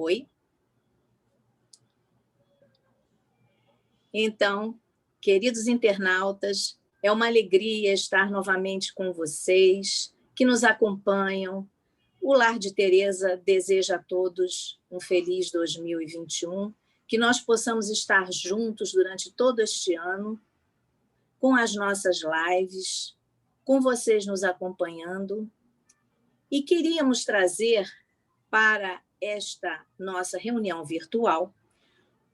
Oi? Então, queridos internautas, é uma alegria estar novamente com vocês, que nos acompanham. O Lar de Teresa deseja a todos um feliz 2021, que nós possamos estar juntos durante todo este ano, com as nossas lives, com vocês nos acompanhando. E queríamos trazer para esta nossa reunião virtual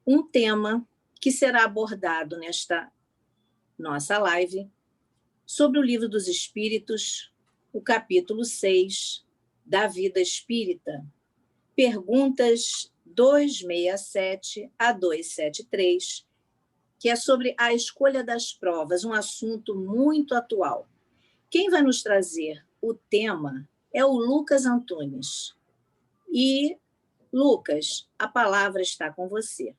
um tema que será abordado nesta nossa live sobre o Livro dos Espíritos, o capítulo 6 da Vida Espírita, perguntas 267 a 273, que é sobre a escolha das provas, um assunto muito atual. Quem vai nos trazer o tema é o Lucas Antunes. E, Lucas, a palavra está com você.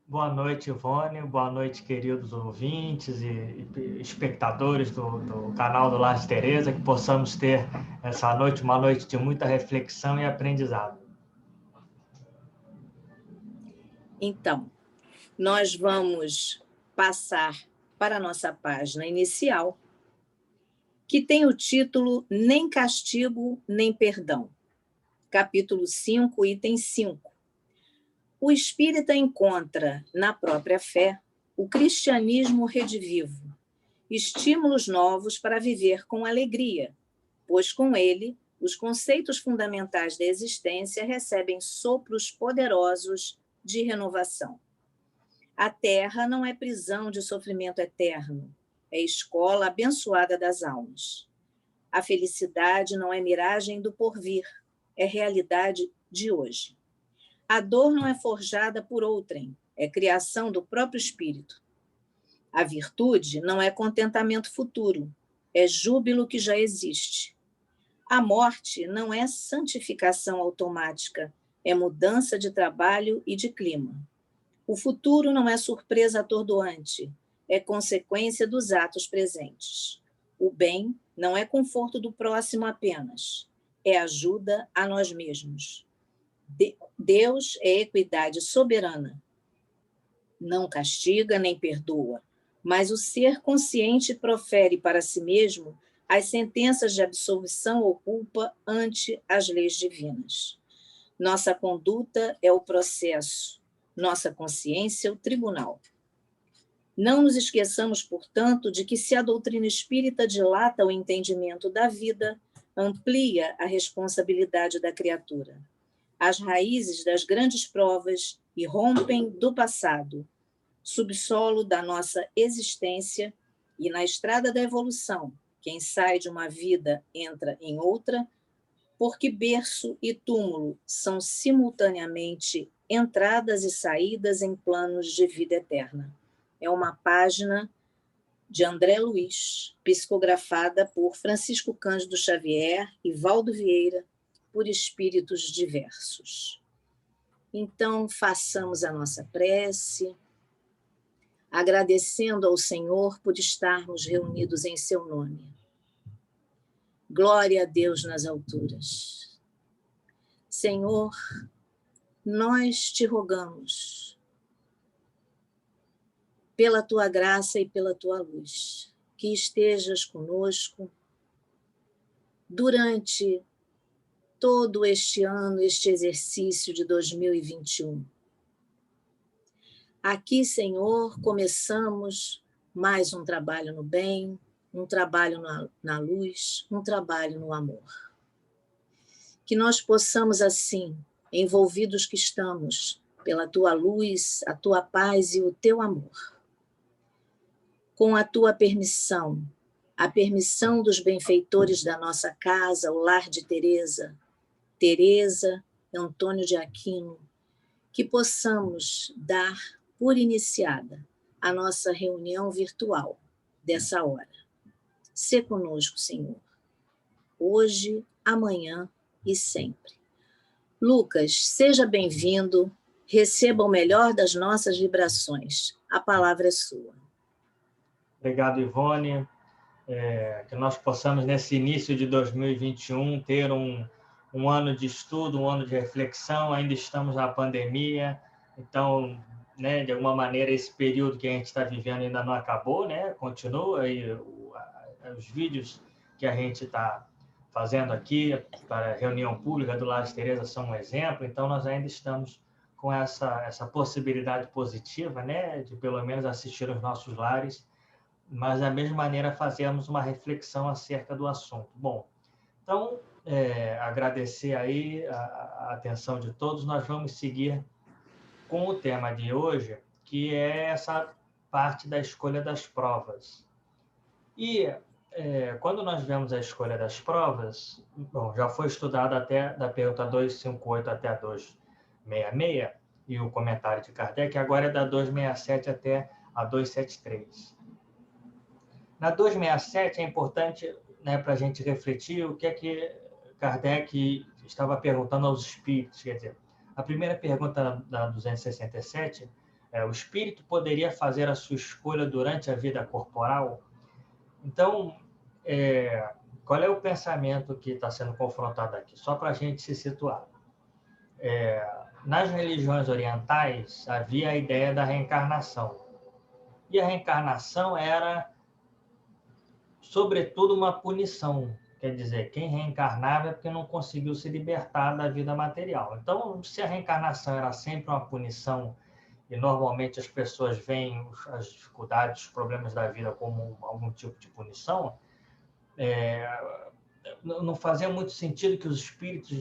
Boa noite, Ivone. Boa noite, queridos ouvintes e espectadores do canal do Lar de Teresa, que possamos ter essa noite uma noite de muita reflexão e aprendizado. Então, nós vamos passar para a nossa página inicial, que tem o título Nem Castigo, Nem Perdão, capítulo 5, item 5. O espírita encontra, na própria fé, o cristianismo redivivo, estímulos novos para viver com alegria, pois com ele, os conceitos fundamentais da existência recebem sopros poderosos de renovação. A terra não é prisão de sofrimento eterno, é escola abençoada das almas. A felicidade não é miragem do porvir, é realidade de hoje. A dor não é forjada por outrem, é criação do próprio espírito. A virtude não é contentamento futuro, é júbilo que já existe. A morte não é santificação automática, é mudança de trabalho e de clima. O futuro não é surpresa atordoante, é consequência dos atos presentes. O bem não é conforto do próximo apenas, é ajuda a nós mesmos. Deus é equidade soberana. Não castiga nem perdoa, mas o ser consciente profere para si mesmo as sentenças de absolvição ou culpa ante as leis divinas. Nossa conduta é o processo, nossa consciência é o tribunal. Não nos esqueçamos, portanto, de que se a doutrina espírita dilata o entendimento da vida, amplia a responsabilidade da criatura. As raízes das grandes provas irrompem do passado, subsolo da nossa existência, e na estrada da evolução, quem sai de uma vida entra em outra, porque berço e túmulo são simultaneamente entradas e saídas em planos de vida eterna. É uma página de André Luiz, psicografada por Francisco Cândido Xavier e Valdo Vieira, por espíritos diversos. Então, façamos a nossa prece, agradecendo ao Senhor por estarmos reunidos em seu nome. Glória a Deus nas alturas. Senhor, nós te rogamos, pela tua graça e pela tua luz, que estejas conosco durante todo este ano, este exercício de 2021. Aqui, Senhor, começamos mais um trabalho no bem, um trabalho na luz, um trabalho no amor. Que nós possamos, assim, envolvidos que estamos pela tua luz, a tua paz e o teu amor, com a tua permissão, a permissão dos benfeitores da nossa casa, o Lar de Teresa, Antônio de Aquino, que possamos dar por iniciada a nossa reunião virtual dessa hora. Sê conosco, Senhor, hoje, amanhã e sempre. Lucas, seja bem-vindo, receba o melhor das nossas vibrações. A palavra é sua. Obrigado, Ivone. Que nós possamos, nesse início de 2021, ter um um ano de estudo, um ano de reflexão, ainda estamos na pandemia, então, né, de alguma maneira, esse período que a gente está vivendo ainda não acabou, né? Continua aí os vídeos que a gente está fazendo aqui para a reunião pública do Lar de Teresa são um exemplo, então nós ainda estamos com essa possibilidade positiva, né, de pelo menos assistir aos nossos lares, mas da mesma maneira fazemos uma reflexão acerca do assunto. Bom, então, agradecer aí a atenção de todos, nós vamos seguir com o tema de hoje, que é essa parte da escolha das provas. E quando nós vemos a escolha das provas, bom, já foi estudado até da pergunta 258 até a 266, e o comentário de Kardec, agora é da 267 até a 273. Na 267 é importante, né, para a gente refletir o que é que Kardec estava perguntando aos espíritos. Quer dizer, a primeira pergunta da 267 é: o espírito poderia fazer a sua escolha durante a vida corporal? Então, qual é o pensamento que está sendo confrontado aqui? Só para a gente se situar. Nas religiões orientais, havia a ideia da reencarnação. E a reencarnação era, sobretudo, uma punição. Quer dizer, quem reencarnava é porque não conseguiu se libertar da vida material. Então, se a reencarnação era sempre uma punição, e normalmente as pessoas veem as dificuldades, os problemas da vida como algum tipo de punição, não fazia muito sentido que os espíritos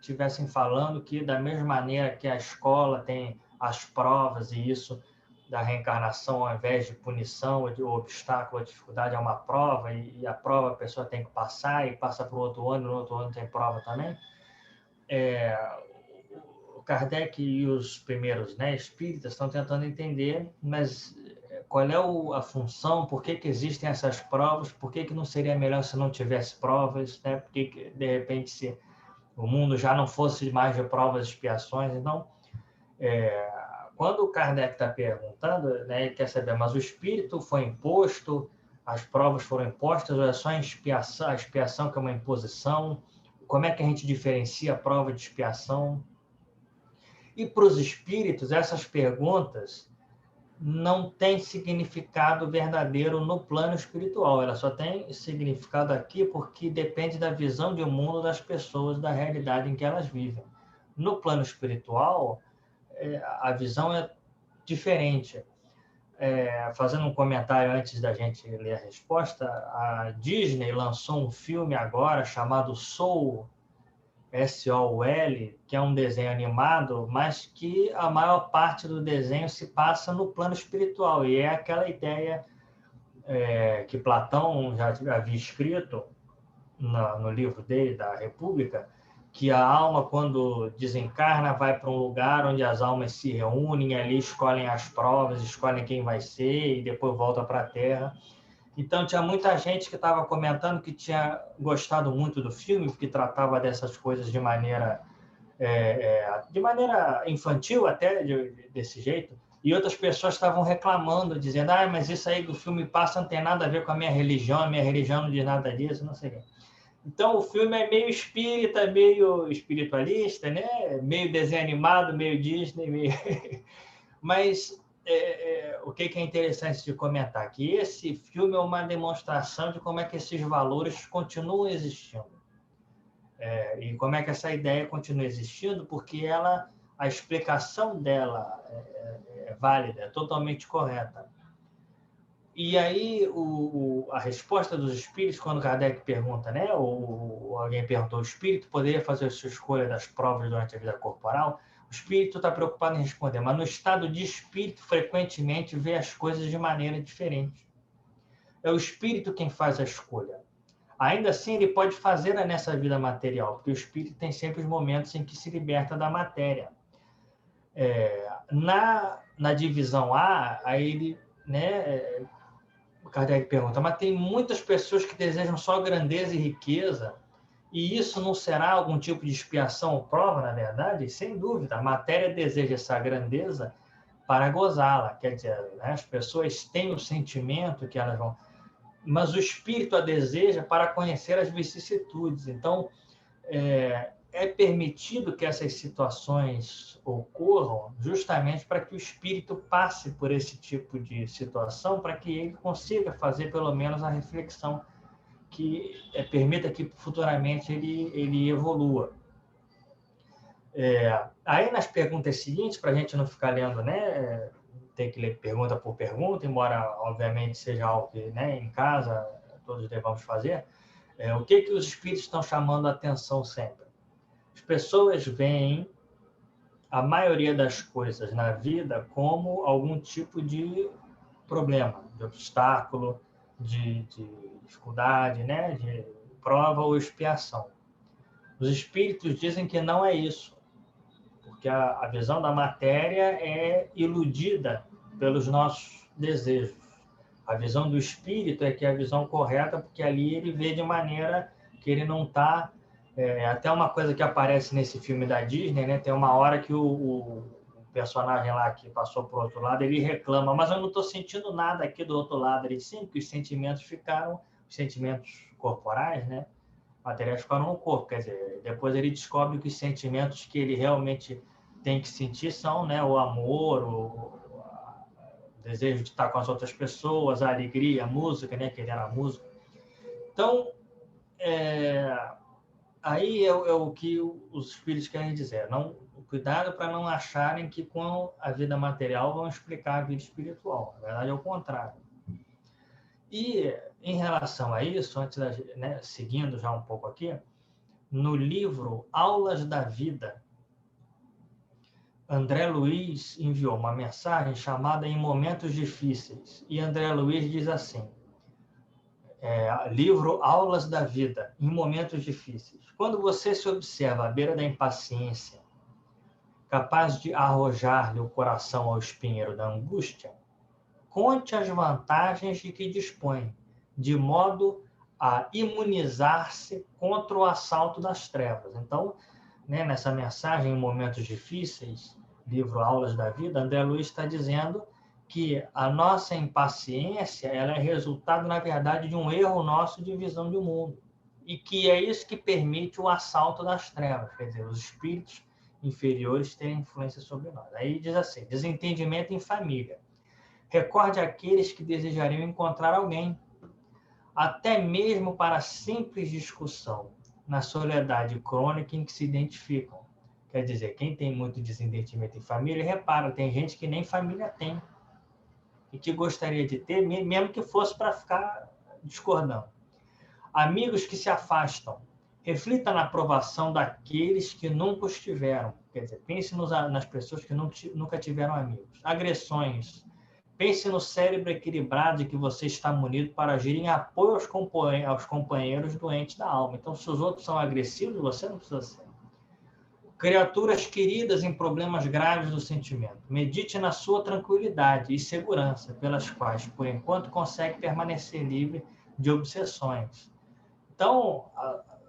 estivessem falando que, da mesma maneira que a escola tem as provas e isso da reencarnação, ao invés de punição, o obstáculo, a dificuldade é uma prova, e a prova a pessoa tem que passar, e passa para o outro ano, no outro ano tem prova também. O Kardec e os primeiros, né, espíritas estão tentando entender, mas qual é a função, por que existem essas provas, por que não seria melhor se não tivesse provas, né? Por que, de repente, se o mundo já não fosse mais de provas e expiações. Então, quando o Kardec está perguntando, né, ele quer saber, mas o espírito foi imposto, as provas foram impostas, ou é só a expiação que é uma imposição? Como é que a gente diferencia a prova de expiação? E para os espíritos, essas perguntas não têm significado verdadeiro no plano espiritual. Ela só tem significado aqui porque depende da visão de mundo das pessoas, da realidade em que elas vivem. No plano espiritual, a visão é diferente. Fazendo um comentário antes da gente ler a resposta, a Disney lançou um filme agora chamado Soul, S-O-U-L, que é um desenho animado, mas que a maior parte do desenho se passa no plano espiritual, e é aquela ideia que Platão já havia escrito no livro dele, da República, que a alma, quando desencarna, vai para um lugar onde as almas se reúnem, ali escolhem as provas, escolhem quem vai ser, e depois volta para a Terra. Então, tinha muita gente que estava comentando que tinha gostado muito do filme, porque tratava dessas coisas de maneira infantil, até desse jeito, e outras pessoas estavam reclamando, dizendo: mas isso aí do filme passa não tem nada a ver com a minha religião não diz nada disso, não sei o quê. Então, o filme é meio espírita, meio espiritualista, né? Meio desenho animado, meio Disney, meio... Mas o que é interessante de comentar? Que esse filme é uma demonstração de como é que esses valores continuam existindo. E como é que essa ideia continua existindo, porque a explicação dela é válida, é totalmente correta. E aí, a resposta dos espíritos, quando Kardec pergunta, né, ou alguém perguntou, o espírito poderia fazer a sua escolha das provas durante a vida corporal? O espírito está preocupado em responder, mas no estado de espírito, frequentemente, vê as coisas de maneira diferente. É o espírito quem faz a escolha. Ainda assim, ele pode fazer nessa vida material, porque o espírito tem sempre os momentos em que se liberta da matéria. Na divisão A, aí ele, né, o Kardec pergunta, mas tem muitas pessoas que desejam só grandeza e riqueza, e isso não será algum tipo de expiação ou prova, na verdade? Sem dúvida, a matéria deseja essa grandeza para gozá-la. Quer dizer, né, as pessoas têm o sentimento que elas vão... Mas o espírito a deseja para conhecer as vicissitudes. Então, é permitido que essas situações ocorram justamente para que o espírito passe por esse tipo de situação, para que ele consiga fazer pelo menos a reflexão que permita que futuramente ele evolua. Aí nas perguntas seguintes, para a gente não ficar lendo, né, tem que ler pergunta por pergunta, embora obviamente seja algo que, né, em casa todos devamos fazer, o que os espíritos estão chamando a atenção sempre? As pessoas veem a maioria das coisas na vida como algum tipo de problema, de obstáculo, de dificuldade, né, de prova ou expiação. Os espíritos dizem que não é isso, porque a visão da matéria é iludida pelos nossos desejos. A visão do espírito é que é a visão correta, porque ali ele vê de maneira que ele não está... até uma coisa que aparece nesse filme da Disney, né? Tem uma hora que o personagem lá que passou para o outro lado, ele reclama, mas eu não estou sentindo nada aqui do outro lado. Ele sim, que os sentimentos ficaram, os sentimentos corporais, né? Materiais ficaram no corpo, quer dizer, depois ele descobre que os sentimentos que ele realmente tem que sentir são, né, o amor, o desejo de estar com as outras pessoas, a alegria, a música, né, que ele era músico. Então, aí é o que os espíritos querem dizer. Não, cuidado para não acharem que com a vida material vão explicar a vida espiritual. Na verdade, é o contrário. E, em relação a isso, antes né, seguindo já um pouco aqui, no livro Aulas da Vida, André Luiz enviou uma mensagem chamada Em Momentos Difíceis. E André Luiz diz assim, livro Aulas da Vida, em Momentos Difíceis. Quando você se observa à beira da impaciência, capaz de arrojar-lhe o coração ao espinheiro da angústia, conte as vantagens de que dispõe, de modo a imunizar-se contra o assalto das trevas. Então, né, nessa mensagem, em Momentos Difíceis, livro Aulas da Vida, André Luiz está dizendo que a nossa impaciência ela é resultado, na verdade, de um erro nosso de visão de mundo. E que é isso que permite o assalto das trevas, quer dizer, os espíritos inferiores terem influência sobre nós. Aí diz assim, desentendimento em família. Recorde aqueles que desejariam encontrar alguém, até mesmo para simples discussão, na soledade crônica em que se identificam. Quer dizer, quem tem muito desentendimento em família, repara, tem gente que nem família tem, e que gostaria de ter, mesmo que fosse para ficar discordando. Amigos que se afastam. Reflita na aprovação daqueles que nunca os tiveram. Quer dizer, pense nas pessoas que nunca tiveram amigos. Agressões. Pense no cérebro equilibrado de que você está munido para agir em apoio aos companheiros doentes da alma. Então, se os outros são agressivos, você não precisa ser. Criaturas queridas em problemas graves do sentimento. Medite na sua tranquilidade e segurança, pelas quais, por enquanto, consegue permanecer livre de obsessões. Então,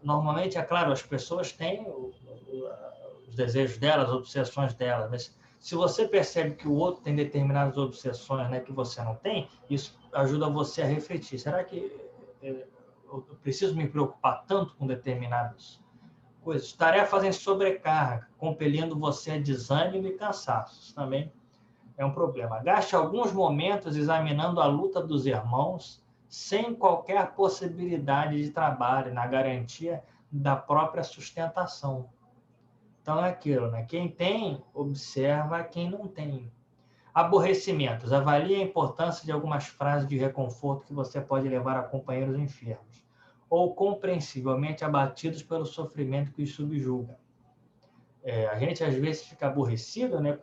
normalmente, é claro, as pessoas têm os desejos delas, as obsessões delas, mas se você percebe que o outro tem determinadas obsessões, né, que você não tem, isso ajuda você a refletir. Será que eu preciso me preocupar tanto com determinadas coisas? Tarefas em sobrecarga, compelindo você a desânimo e cansaço. Isso também é um problema. Gaste alguns momentos examinando a luta dos irmãos sem qualquer possibilidade de trabalho, na garantia da própria sustentação. Então, é aquilo, né? Quem tem, observa quem não tem. Aborrecimentos. Avalie a importância de algumas frases de reconforto que você pode levar a companheiros enfermos, ou compreensivelmente abatidos pelo sofrimento que os subjuga. A gente, às vezes, fica aborrecido, né,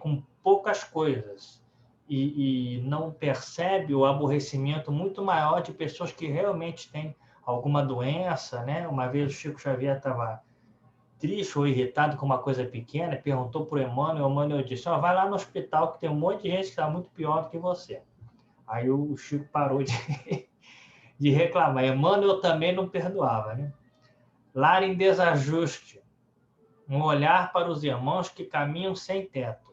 com poucas coisas, e não percebe o aborrecimento muito maior de pessoas que realmente têm alguma doença, né? Uma vez o Chico Xavier estava triste ou irritado com uma coisa pequena, perguntou para o Emmanuel disse, vai lá no hospital que tem um monte de gente que está muito pior do que você. Aí o Chico parou de reclamar. Emmanuel também não perdoava, né? Lar em desajuste. Um olhar para os irmãos que caminham sem teto.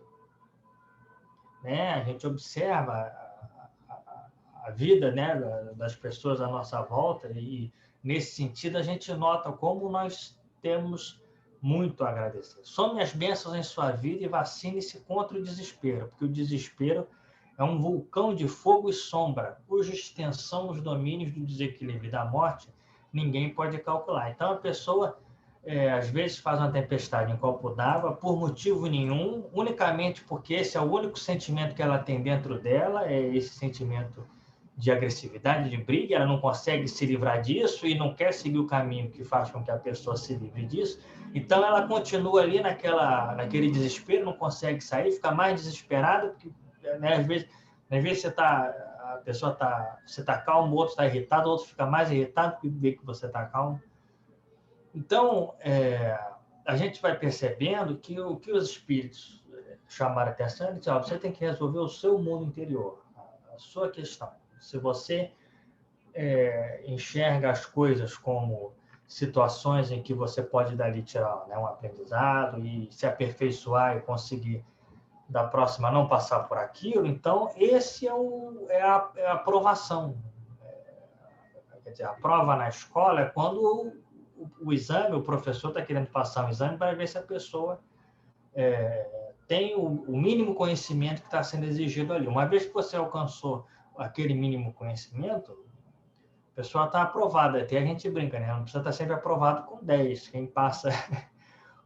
Né? A gente observa a vida, né, das pessoas à nossa volta e, nesse sentido, a gente nota como nós temos muito a agradecer. Some as bênçãos em sua vida e vacine-se contra o desespero, porque o desespero é um vulcão de fogo e sombra, cuja extensão nos domínios do desequilíbrio e da morte ninguém pode calcular. Então, a pessoa, às vezes, faz uma tempestade em copo d'água por motivo nenhum, unicamente porque esse é o único sentimento que ela tem dentro dela, é esse sentimento de agressividade, de briga, ela não consegue se livrar disso e não quer seguir o caminho que faz com que a pessoa se livre disso. Então, ela continua ali naquele desespero, não consegue sair, fica mais desesperada, porque, né, às vezes você está calmo, o outro está irritado, o outro fica mais irritado porque vê que você está calmo. Então, a gente vai percebendo que o que os espíritos chamaram a atenção, eles dizem, você tem que resolver o seu mundo interior, a sua questão. Se você enxerga as coisas como situações em que você pode dali tirar, né, um aprendizado e se aperfeiçoar e conseguir da próxima não passar por aquilo, então esse é a aprovação. Quer dizer, a prova na escola é quando o exame, o professor está querendo passar um exame para ver se a pessoa tem o mínimo conhecimento que está sendo exigido ali. Uma vez que você alcançou aquele mínimo conhecimento, a pessoa está aprovada. Até a gente brinca, né? Não precisa estar sempre aprovado com 10. Quem passa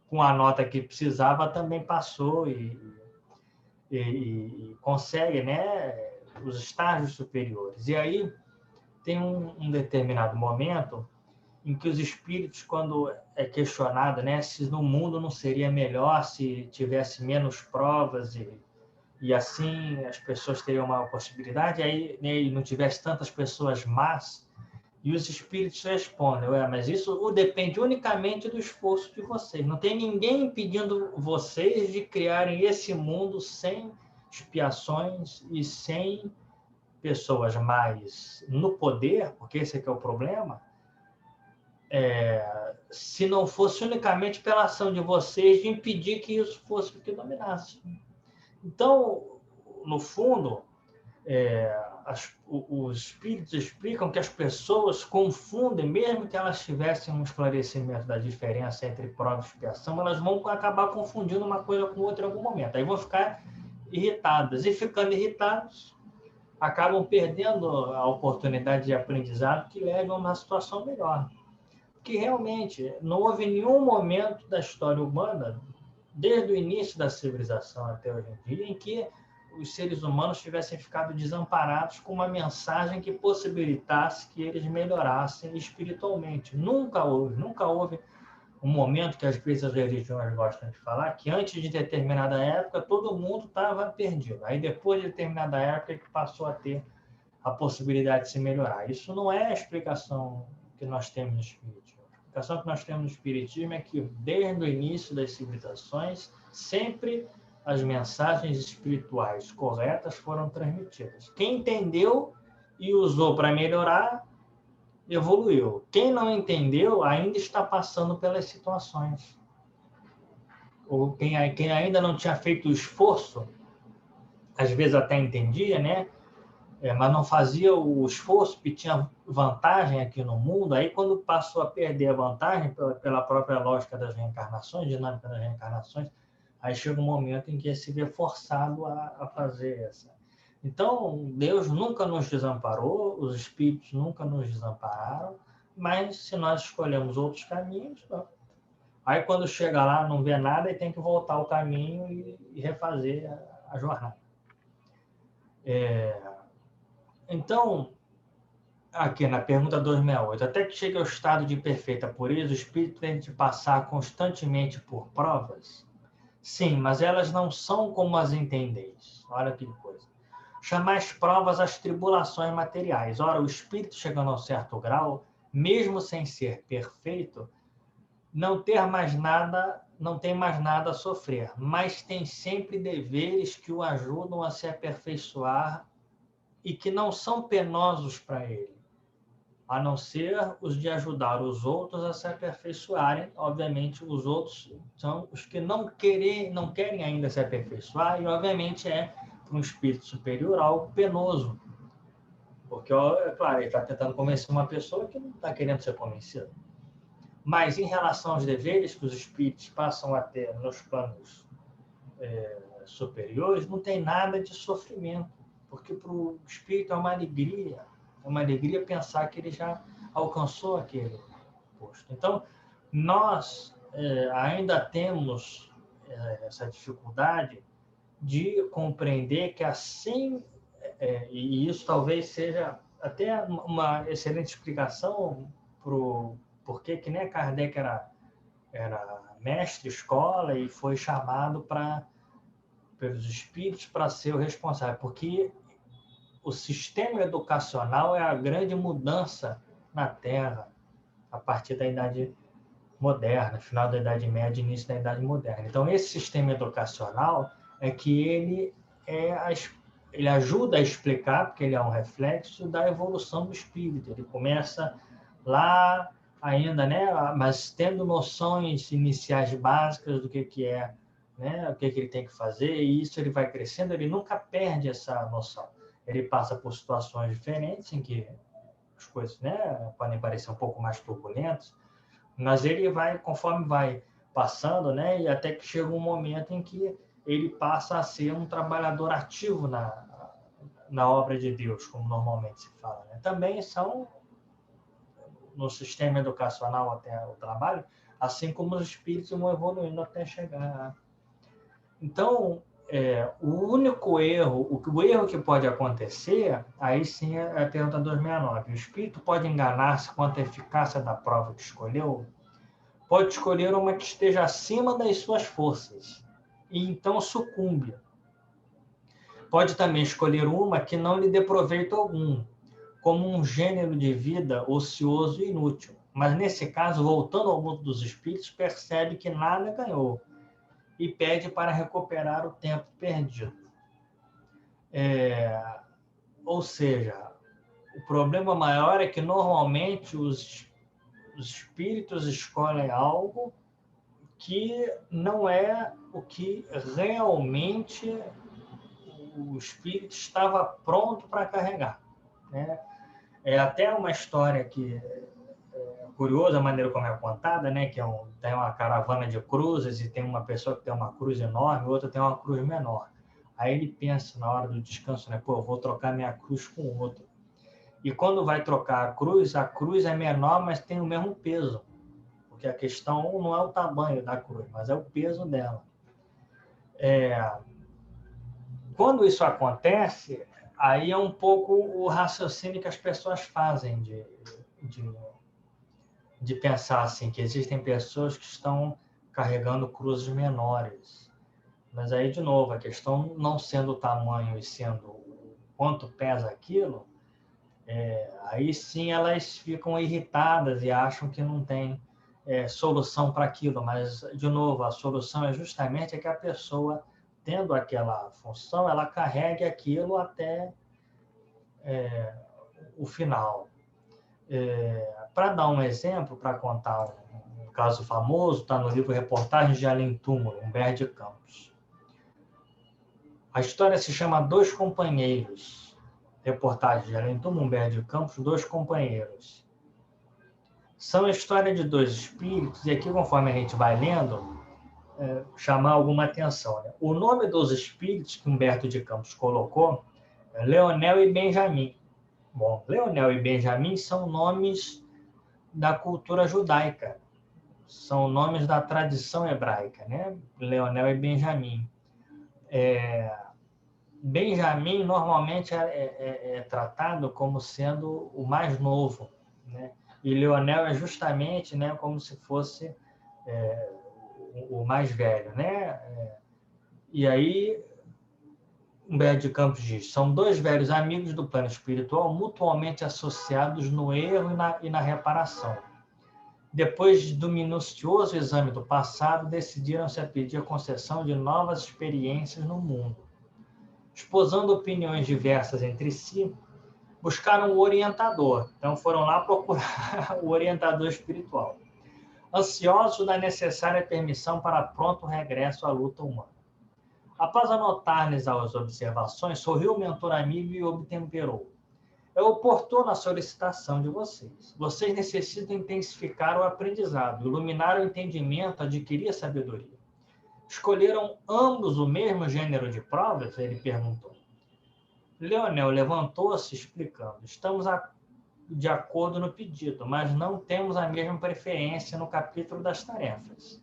com a nota que precisava também passou e consegue, né, os estágios superiores. E aí tem um determinado momento em que os espíritos, quando é questionado, né, se no mundo não seria melhor se tivesse menos provas e assim as pessoas teriam uma possibilidade, aí, né, e não tivesse tantas pessoas más, e os espíritos respondem, mas isso depende unicamente do esforço de vocês. Não tem ninguém impedindo vocês de criarem esse mundo sem expiações e sem pessoas mais no poder, porque esse é que é o problema, se não fosse unicamente pela ação de vocês de impedir que isso fosse o que dominasse. Então, no fundo, os espíritos explicam que as pessoas confundem, mesmo que elas tivessem um esclarecimento da diferença entre prova e expiação, elas vão acabar confundindo uma coisa com outra em algum momento. Aí vão ficar irritadas. E ficando irritados, acabam perdendo a oportunidade de aprendizado que leva a uma situação melhor. Porque realmente não houve nenhum momento da história humana, desde o início da civilização até hoje em dia, em que os seres humanos tivessem ficado desamparados com uma mensagem que possibilitasse que eles melhorassem espiritualmente. Nunca houve um momento que às vezes as religiões gostam de falar, que antes de determinada época todo mundo estava perdido. Aí depois de determinada época que passou a ter a possibilidade de se melhorar. Isso não é a explicação que nós temos no Espiritismo. A explicação que nós temos no Espiritismo é que desde o início das civilizações, sempre as mensagens espirituais corretas foram transmitidas. Quem entendeu e usou para melhorar, evoluiu. Quem não entendeu, ainda está passando pelas situações. Ou quem ainda não tinha feito o esforço, às vezes até entendia, né? Mas não fazia o esforço, porque tinha vantagem aqui no mundo. Aí, quando passou a perder a vantagem pela própria lógica das reencarnações, dinâmica das reencarnações, aí chega um momento em que se vê forçado a fazer essa. Então, Deus nunca nos desamparou, os espíritos nunca nos desampararam, mas se nós escolhemos outros caminhos, não. Aí quando chega lá, não vê nada e tem que voltar ao caminho e refazer a jornada. Então, aqui na pergunta 268, até que chegue ao estado de perfeita pureza, o espírito tem de passar constantemente por provas? Sim, mas elas não são como as entendeis. Olha que coisa. Chamais provas as tribulações materiais. Ora, o espírito chegando a um certo grau, mesmo sem ser perfeito, não tem mais nada a sofrer, mas tem sempre deveres que o ajudam a se aperfeiçoar e que não são penosos para ele, a não ser os de ajudar os outros a se aperfeiçoarem. Obviamente, os outros são os que não querem ainda se aperfeiçoar, e obviamente para um espírito superior algo penoso, porque, é claro, ele está tentando convencer uma pessoa que não está querendo ser convencida. Mas, em relação aos deveres que os espíritos passam a ter nos planos superiores, não tem nada de sofrimento, porque para o espírito é uma alegria pensar que ele já alcançou aquele posto. Então, nós ainda temos essa dificuldade de compreender que assim, e isso talvez seja até uma excelente explicação para o porquê que nem Kardec era mestre escola e foi chamado pelos espíritos para ser o responsável, porque o sistema educacional é a grande mudança na Terra a partir da Idade Moderna, final da Idade Média, início da Idade Moderna. Então, esse sistema educacional é que ele ajuda a explicar, porque ele é um reflexo da evolução do espírito. Ele começa lá ainda, né, mas tendo noções iniciais básicas do que é, né, o que ele tem que fazer, e isso ele vai crescendo, ele nunca perde essa noção. Ele passa por situações diferentes em que as coisas, né, podem parecer um pouco mais turbulentas, mas ele vai, conforme vai passando, né, e até que chega um momento em que ele passa a ser um trabalhador ativo na obra de Deus, como normalmente se fala, né? Também são, no sistema educacional até o trabalho, assim como os espíritos vão evoluindo até chegar. Então, o único erro, o erro que pode acontecer, aí sim é a pergunta 269. O espírito pode enganar-se quanto à eficácia da prova que escolheu? Pode escolher uma que esteja acima das suas forças e então sucumbe. Pode também escolher uma que não lhe dê proveito algum, como um gênero de vida ocioso e inútil. Mas, nesse caso, voltando ao mundo dos espíritos, percebe que nada ganhou e pede para recuperar o tempo perdido. Ou seja, o problema maior é que, normalmente, os espíritos escolhem algo que não é o que realmente o espírito estava pronto para carregar, né? É até uma história que é curiosa a maneira como é contada, né? Que tem uma caravana de cruzes e tem uma pessoa que tem uma cruz enorme, outra tem uma cruz menor. Aí ele pensa na hora do descanso, né? Pô, eu vou trocar minha cruz com outra. E quando vai trocar a cruz é menor, mas tem o mesmo peso. Porque a questão não é o tamanho da cruz, mas é o peso dela. Quando isso acontece, aí é um pouco o raciocínio que as pessoas fazem de pensar assim, que existem pessoas que estão carregando cruzes menores. Mas aí, de novo, a questão não sendo o tamanho e sendo quanto pesa aquilo, aí sim elas ficam irritadas e acham que não tem solução para aquilo. Mas, de novo, a solução é justamente que a pessoa, tendo aquela função, ela carregue aquilo até o final. Para dar um exemplo, para contar um caso famoso, está no livro Reportagens de Além Túmulo, Humberto de Campos. A história se chama Dois Companheiros. Reportagem de Além Túmulo, Humberto de Campos, Dois Companheiros. São a história de dois espíritos, e aqui, conforme a gente vai lendo, chamar alguma atenção, né? O nome dos espíritos que Humberto de Campos colocou é Leonel e Benjamin. Bom, Leonel e Benjamin são nomes da cultura judaica, são nomes da tradição hebraica, né? Leonel e Benjamin. Benjamin normalmente é tratado como sendo o mais novo, né? E Leonel é justamente, né, como se fosse o mais velho, né? E aí Humberto de Campos diz: são dois velhos amigos do plano espiritual mutuamente associados no erro e na reparação. Depois do minucioso exame do passado, decidiram-se a pedir a concessão de novas experiências no mundo. Esposando opiniões diversas entre si, buscaram o orientador. Então foram lá procurar o orientador espiritual, ansiosos da necessária permissão para pronto regresso à luta humana. Após anotar-lhes as observações, sorriu o mentor amigo e obtemperou. é oportuna a solicitação de vocês. Vocês necessitam intensificar o aprendizado, iluminar o entendimento, adquirir a sabedoria. Escolheram ambos o mesmo gênero de provas? Ele perguntou. Leonel levantou-se explicando. Estamos de acordo no pedido, mas não temos a mesma preferência no capítulo das tarefas.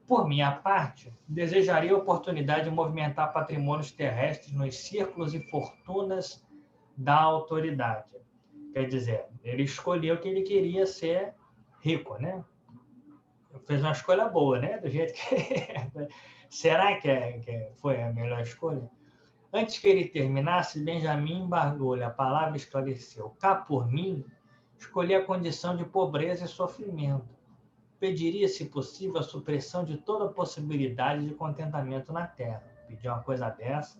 Por minha parte, desejaria a oportunidade de movimentar patrimônios terrestres nos círculos e fortunas da autoridade. Quer dizer, ele escolheu que ele queria ser rico, né? Fez uma escolha boa, né? Do jeito que... Será que foi a melhor escolha? Antes que ele terminasse, Benjamin embargou-lhe a palavra e esclareceu. Cá por mim, escolhi a condição de pobreza e sofrimento. Pediria, se possível, a supressão de toda possibilidade de contentamento na terra. Pedir uma coisa dessa.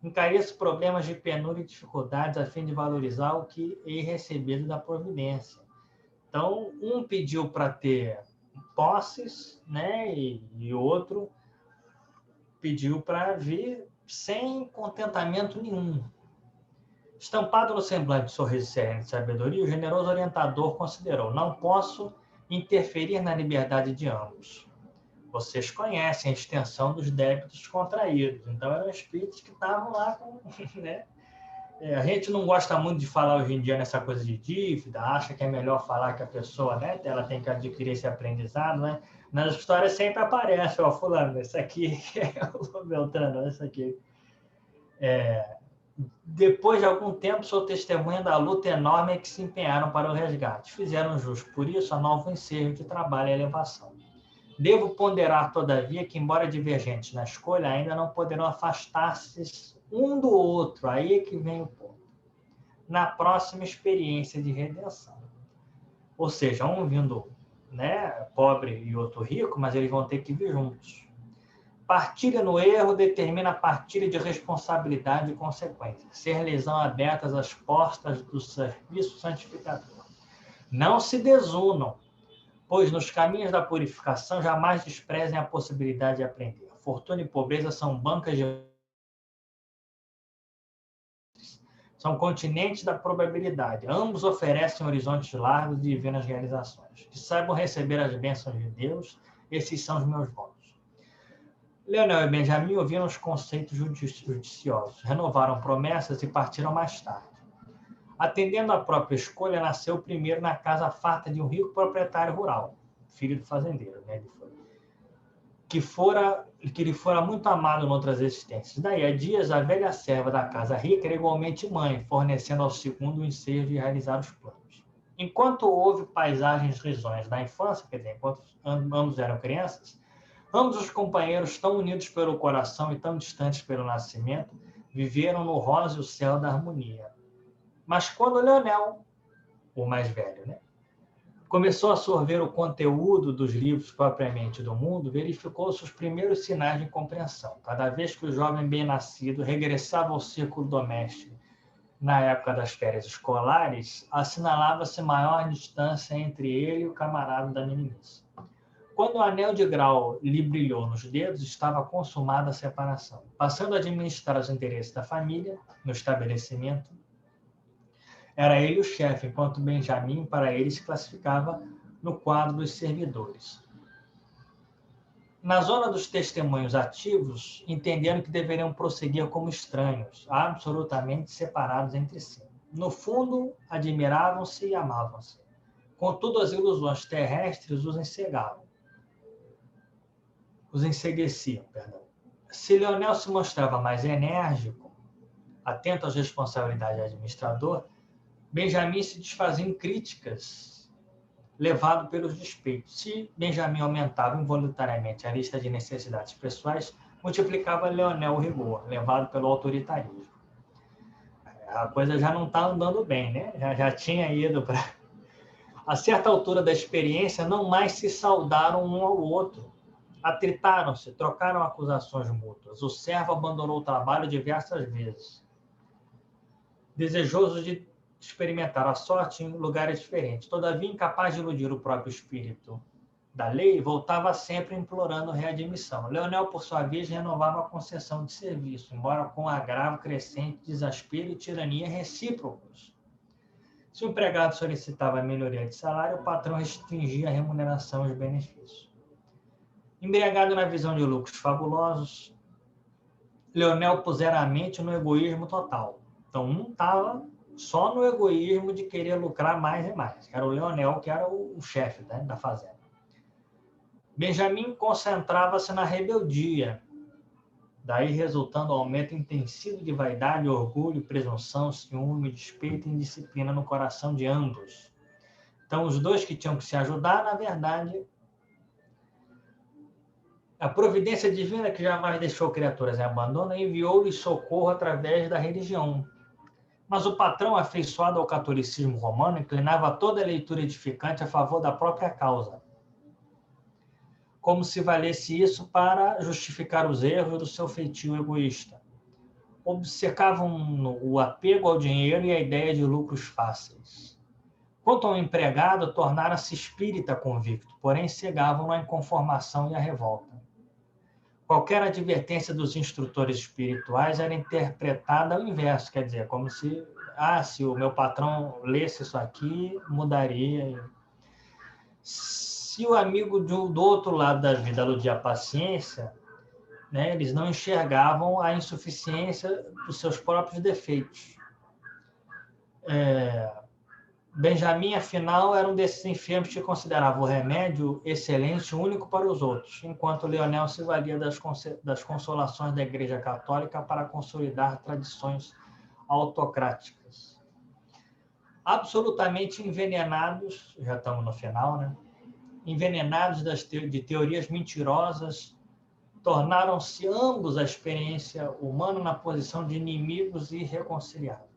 Encareço problemas de penúria e dificuldades a fim de valorizar o que hei recebido da providência. Então, um pediu para ter posses, né? E outro pediu para vir sem contentamento nenhum. Estampado no semblante de sorriso sereno de sabedoria, o generoso orientador considerou: não posso interferir na liberdade de ambos. Vocês conhecem a extensão dos débitos contraídos. Então, eram espíritos que estavam lá com... Né? A gente não gosta muito de falar hoje em dia nessa coisa de dívida, acha que é melhor falar que a pessoa, né, ela tem que adquirir esse aprendizado, né? Nas histórias sempre aparece, ó, fulano, esse aqui é o Beltrano, esse aqui. Depois de algum tempo, sou testemunha da luta enorme que se empenharam para o resgate. Fizeram jus por isso a novo ensejo de trabalho e elevação. Devo ponderar, todavia, que, embora divergentes na escolha, ainda não poderão afastar-se um do outro. Aí é que vem o ponto. Na próxima experiência de redenção. Ou seja, um vindo, né, pobre e outro rico, mas eles vão ter que vir juntos. Partilha no erro determina a partilha de responsabilidade e consequência. Ser-lhes-ão abertas as portas do serviço santificador. Não se desunam, pois nos caminhos da purificação jamais desprezem a possibilidade de aprender. Fortuna e pobreza são bancas de... São continentes da probabilidade. Ambos oferecem horizontes largos de divinas realizações. Que saibam receber as bênçãos de Deus, esses são os meus votos. Leonel e Benjamin ouviram os conceitos judiciosos, renovaram promessas e partiram mais tarde. Atendendo à própria escolha, nasceu primeiro na casa farta de um rico proprietário rural, filho do fazendeiro, né? Que lhe fora muito amado em outras existências. Daí a dias, a velha serva da casa rica era igualmente mãe, fornecendo ao segundo o ensejo de realizar os planos. Enquanto houve paisagens risonhas da infância, quer dizer, enquanto ambos eram crianças, ambos os companheiros, tão unidos pelo coração e tão distantes pelo nascimento, viveram no róseo céu da harmonia. Mas quando Leonel, o mais velho, né, começou a absorver o conteúdo dos livros propriamente do mundo, verificou-se os primeiros sinais de incompreensão. Cada vez que o jovem bem-nascido regressava ao círculo doméstico na época das férias escolares, assinalava-se maior distância entre ele e o camarada da meninice. Quando o anel de grau lhe brilhou nos dedos, estava consumada a separação. Passando a administrar os interesses da família no estabelecimento, era ele o chefe, enquanto Benjamin, para ele, se classificava no quadro dos servidores. Na zona dos testemunhos ativos, entenderam que deveriam prosseguir como estranhos, absolutamente separados entre si. No fundo, admiravam-se e amavam-se. Contudo, as ilusões terrestres os ensegueciam. Se Leonel se mostrava mais enérgico, atento às responsabilidades de administrador, Benjamin se desfazia em críticas, levado pelos despeitos. Se Benjamin aumentava involuntariamente a lista de necessidades pessoais, multiplicava Leonel o rigor, levado pelo autoritarismo. A coisa já não está andando bem, né? Já tinha ido para... A certa altura da experiência, não mais se saudaram um ao outro. Atritaram-se, trocaram acusações mútuas. O servo abandonou o trabalho diversas vezes, desejoso de experimentar a sorte em lugares diferentes. Todavia, incapaz de iludir o próprio espírito da lei, voltava sempre implorando readmissão. Leonel, por sua vez, renovava a concessão de serviço, embora com agravo crescente, desespero e tirania recíprocos. Se o empregado solicitava melhoria de salário, o patrão restringia a remuneração e os benefícios. Embriagado na visão de lucros fabulosos, Leonel pusera a mente no egoísmo total. Então, um estava só no egoísmo de querer lucrar mais e mais. Era o Leonel que era o chefe, né, da fazenda. Benjamin concentrava-se na rebeldia, daí resultando aumento intensivo de vaidade, orgulho, presunção, ciúme, despeito e indisciplina no coração de ambos. Então, os dois que tinham que se ajudar, na verdade, a providência divina que jamais deixou criaturas em abandono enviou-lhes socorro através da religião. Mas o patrão, afeiçoado ao catolicismo romano, inclinava toda a leitura edificante a favor da própria causa, como se valesse isso para justificar os erros do seu feitio egoísta. Obcecavam o apego ao dinheiro e a ideia de lucros fáceis. Quanto ao empregado, tornara-se espírita convicto, porém cegavam-no a inconformação e a revolta. Qualquer advertência dos instrutores espirituais era interpretada ao inverso, quer dizer, como se, se o meu patrão lesse isso aqui, mudaria. Se o amigo do outro lado da vida aludia à paciência, né, eles não enxergavam a insuficiência dos seus próprios defeitos. Benjamin, afinal, era um desses enfermos que considerava o remédio excelente, único para os outros, enquanto Leonel se valia das consolações da Igreja Católica para consolidar tradições autocráticas. Absolutamente envenenados, já estamos no final, né? Envenenados de teorias mentirosas, tornaram-se ambos a experiência humana na posição de inimigos irreconciliáveis.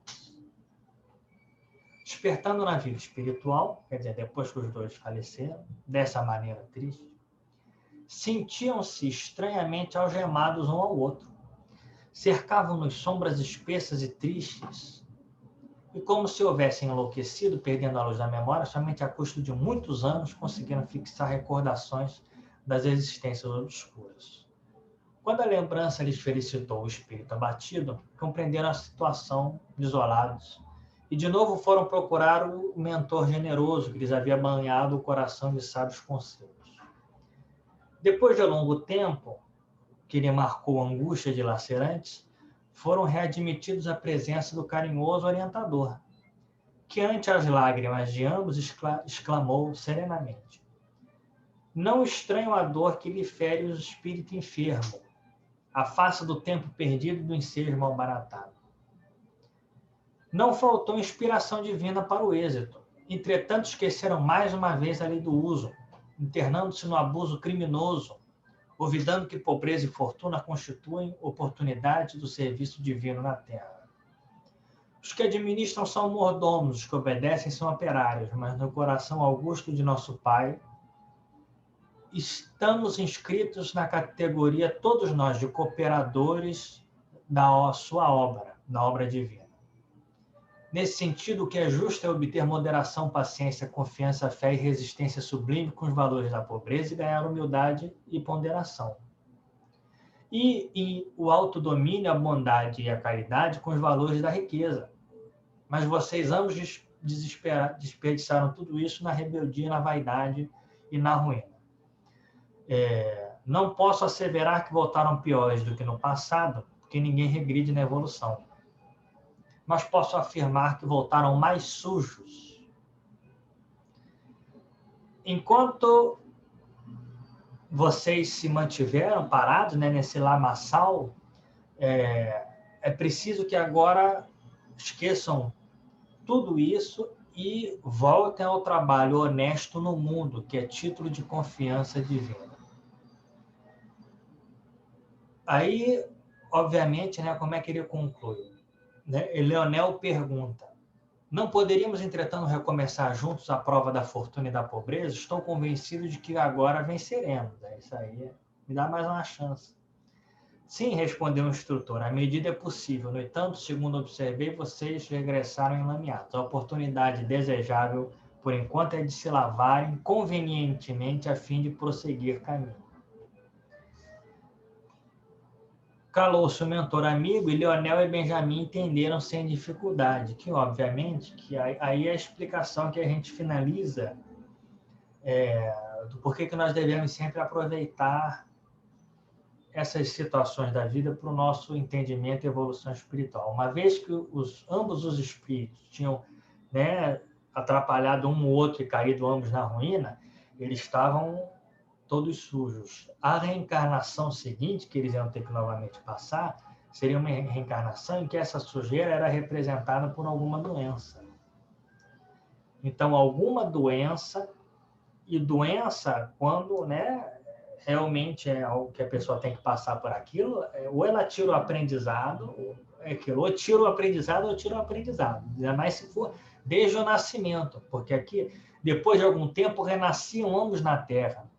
Despertando na vida espiritual, quer dizer, depois que os dois faleceram, dessa maneira triste, sentiam-se estranhamente algemados um ao outro. Cercavam-nos sombras espessas e tristes, e como se houvessem enlouquecido, perdendo a luz da memória, somente a custo de muitos anos conseguiram fixar recordações das existências obscuras. Quando a lembrança lhes felicitou o espírito abatido, compreenderam a situação isolados, e de novo foram procurar o mentor generoso que lhes havia banhado o coração de sábios conselhos. Depois de longo tempo, que lhe marcou angústia dilacerantes, foram readmitidos à presença do carinhoso orientador, que ante as lágrimas de ambos exclamou serenamente: não estranho a dor que lhe fere o espírito enfermo, a face do tempo perdido do ensejo malbaratado. Não faltou inspiração divina para o êxito. Entretanto, esqueceram mais uma vez a lei do uso, internando-se no abuso criminoso, olvidando que pobreza e fortuna constituem oportunidade do serviço divino na terra. Os que administram são mordomos, os que obedecem são operários, mas no coração augusto de nosso Pai, estamos inscritos na categoria, todos nós, de cooperadores da sua obra, da obra divina. Nesse sentido, o que é justo é obter moderação, paciência, confiança, fé e resistência sublime com os valores da pobreza e ganhar humildade e ponderação. E o autodomínio, a bondade e a caridade com os valores da riqueza. Mas vocês ambos desperdiçaram tudo isso na rebeldia, na vaidade e na ruína. Não posso asseverar que voltaram piores do que no passado, porque ninguém regride na evolução. Mas posso afirmar que voltaram mais sujos. Enquanto vocês se mantiveram parados, né, nesse lamaçal, é preciso que agora esqueçam tudo isso e voltem ao trabalho honesto no mundo, que é título de confiança divina. Aí, obviamente, né, como é que ele conclui? Leonel pergunta: não poderíamos, entretanto, recomeçar juntos a prova da fortuna e da pobreza? Estou convencido de que agora venceremos. Isso aí me dá mais uma chance. Sim, respondeu o instrutor, a medida é possível. No entanto, segundo observei, vocês regressaram enlameados. A oportunidade desejável por enquanto, é de se lavarem convenientemente a fim de prosseguir caminho. Calou-se o mentor amigo e Leonel e Benjamin entenderam sem dificuldade, que obviamente, que aí é a explicação que a gente finaliza do porquê que nós devemos sempre aproveitar essas situações da vida para o nosso entendimento e evolução espiritual. Uma vez que ambos os espíritos tinham, né, atrapalhado um ou outro e caído ambos na ruína, eles estavam todos sujos. A reencarnação seguinte, que eles iam ter que novamente passar, seria uma reencarnação em que essa sujeira era representada por alguma doença. Então, alguma doença, e doença, quando, né, realmente é algo que a pessoa tem que passar por aquilo, ou ela tira o aprendizado, ou tira o aprendizado, ou tira o aprendizado. Ainda mais se for desde o nascimento, porque aqui, depois de algum tempo, renasciam ambos na Terra,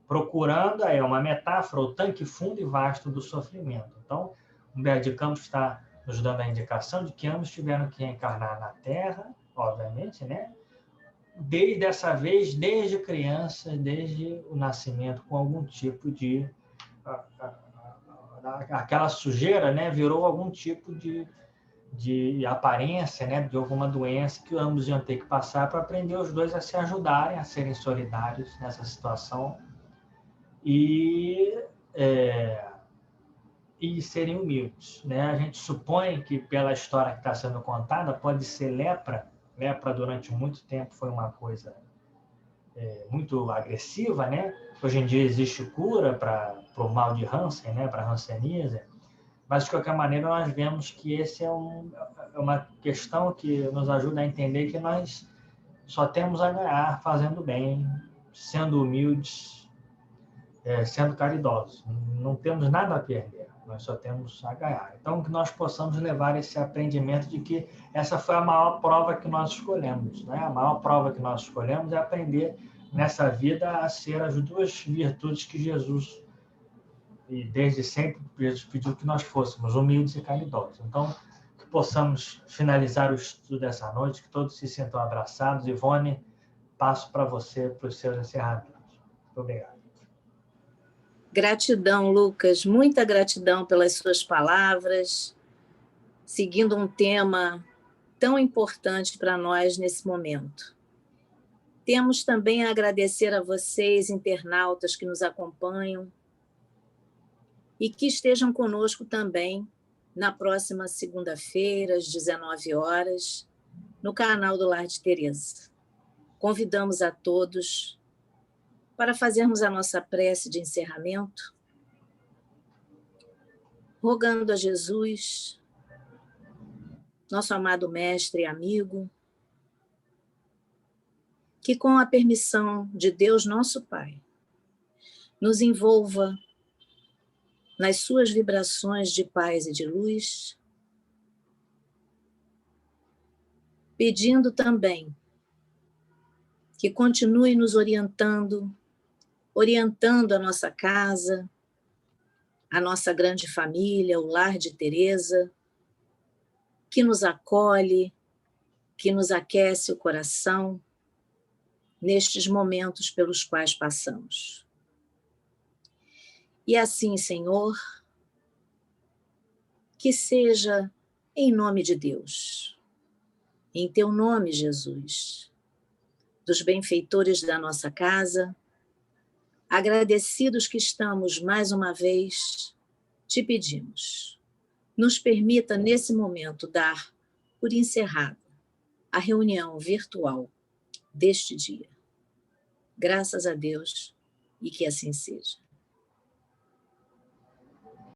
procurando, uma metáfora, o tanque fundo e vasto do sofrimento. Então, Humberto de Campos está nos dando a indicação de que ambos tiveram que reencarnar na Terra, obviamente, né? Desde criança, desde o nascimento, com algum tipo de... aquela sujeira, né, virou algum tipo de aparência, né, de alguma doença que ambos iam ter que passar para aprender os dois a se ajudarem, a serem solidários nessa situação e serem humildes, né? A gente supõe que, pela história que está sendo contada, pode ser lepra. Lepra, durante muito tempo, foi uma coisa muito agressiva, né? Hoje em dia existe cura para o mal de Hansen, né? Para a hanseníase, mas, de qualquer maneira, nós vemos que esse é uma questão que nos ajuda a entender que nós só temos a ganhar fazendo bem, sendo humildes, sendo caridosos. Não temos nada a perder, nós só temos a ganhar. Então, que nós possamos levar esse aprendimento de que essa foi a maior prova que nós escolhemos, né? A maior prova que nós escolhemos é aprender nessa vida a ser as duas virtudes que Jesus, e desde sempre, Jesus pediu que nós fôssemos humildes e caridosos. Então, que possamos finalizar o estudo dessa noite, que todos se sintam abraçados. Ivone, passo para você, para os seus encerramentos. Muito obrigado. Gratidão, Lucas, muita gratidão pelas suas palavras, seguindo um tema tão importante para nós nesse momento. Temos também a agradecer a vocês, internautas que nos acompanham, e que estejam conosco também na próxima segunda-feira, às 19 horas, no canal do Lar de Tereza. Convidamos a todos para fazermos a nossa prece de encerramento, rogando a Jesus, nosso amado mestre e amigo, que, com a permissão de Deus, nosso Pai, nos envolva nas suas vibrações de paz e de luz, pedindo também que continue nos orientando a nossa casa, a nossa grande família, o Lar de Tereza, que nos acolhe, que nos aquece o coração nestes momentos pelos quais passamos. E assim, Senhor, que seja em nome de Deus, em teu nome, Jesus, dos benfeitores da nossa casa, agradecidos que estamos mais uma vez, te pedimos, nos permita nesse momento dar por encerrada a reunião virtual deste dia. Graças a Deus e que assim seja.